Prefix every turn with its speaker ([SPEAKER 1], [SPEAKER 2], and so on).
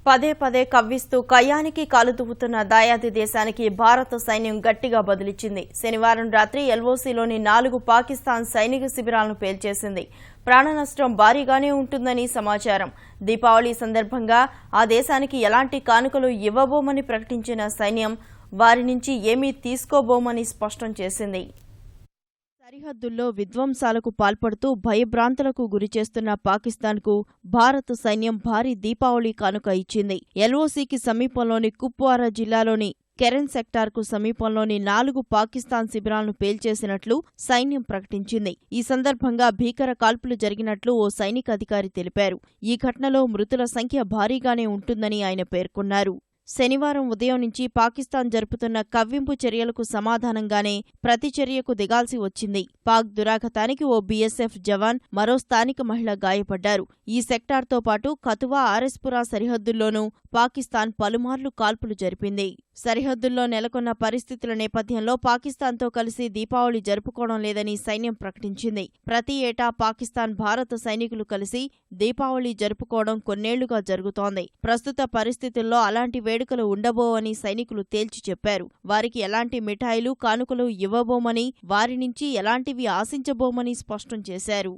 [SPEAKER 1] పదే పదే కవ్విస్తూ కయ్యానికి కాలుతువుతున్న దాయాది దేశానికి భారత సైన్యం గట్టిగా బదులిచ్చింది. శనివారం రాత్రి ఎల్ఓసీలోని 4 పాకిస్తాన్ సైనిక శిబిరాలను పేల్చేసింది. ప్రాణనష్టం భారీగానే ఉంటుందని సమాచారం. దీపావళి సందర్భంగా ఆ దేశానికి ఎలాంటి కానుకలు ఇవ్వబోమని ప్రకటించిన సైన్యం వారి నుంచి ఏమీ తీసుకోబోమని స్పష్టం చేసింది. సరిహద్దుల్లో విధ్వంసాలకు పాల్పడుతూ భయభ్రాంతులకు గురిచేస్తున్న పాకిస్తాన్కు భారత సైన్యం భారీ దీపావళి కానుక ఇచ్చింది. ఎల్ఓసీకి సమీపంలోని కుప్వారా జిల్లాలోని కెరెన్ సెక్టార్కు సమీపంలోని 4 పాకిస్తాన్ శిబిరాలను పేల్చేసినట్లు సైన్యం ప్రకటించింది. ఈ సందర్భంగా భీకర కాల్పులు జరిగినట్లు ఓ సైనిక అధికారి తెలిపారు. ఈ ఘటనలో మృతుల సంఖ్య భారీగానే ఉంటుందని ఆయన పేర్కొన్నారు. శనివారం ఉదయం నుంచి పాకిస్తాన్ జరుపుతున్న కవ్వింపు చర్యలకు సమాధానంగానే ప్రతిచర్యకు దిగాల్సి వచ్చింది. పాక్ దురాఘాతానికి ఓ బీఎస్ఎఫ్ జవాన్, మరో స్థానిక మహిళ గాయపడ్డారు. ఈ సెక్టార్తో పాటు కతువా, ఆర్ఎస్పురా సరిహద్దుల్లోనూ పాకిస్తాన్ పలుమార్లు కాల్పులు జరిపింది. సరిహద్దుల్లో నెలకొన్న పరిస్థితుల నేపథ్యంలో పాకిస్తాన్తో కలిసి దీపావళి జరుపుకోవడం లేదని సైన్యం ప్రకటించింది. ప్రతి ఏటా పాకిస్తాన్, భారత సైనికులు కలిసి దీపావళి జరుపుకోవడం కొన్నేళ్లుగా జరుగుతోంది. ప్రస్తుత పరిస్థితుల్లో అలాంటి వేడుకలు ఉండబోవని సైనికులు తేల్చి చెప్పారు. వారికి ఎలాంటి మిఠాయిలు, కానుకలు ఇవ్వబోమని, వారి నుంచి ఎలాంటివి ఆశించబోమని స్పష్టం చేశారు.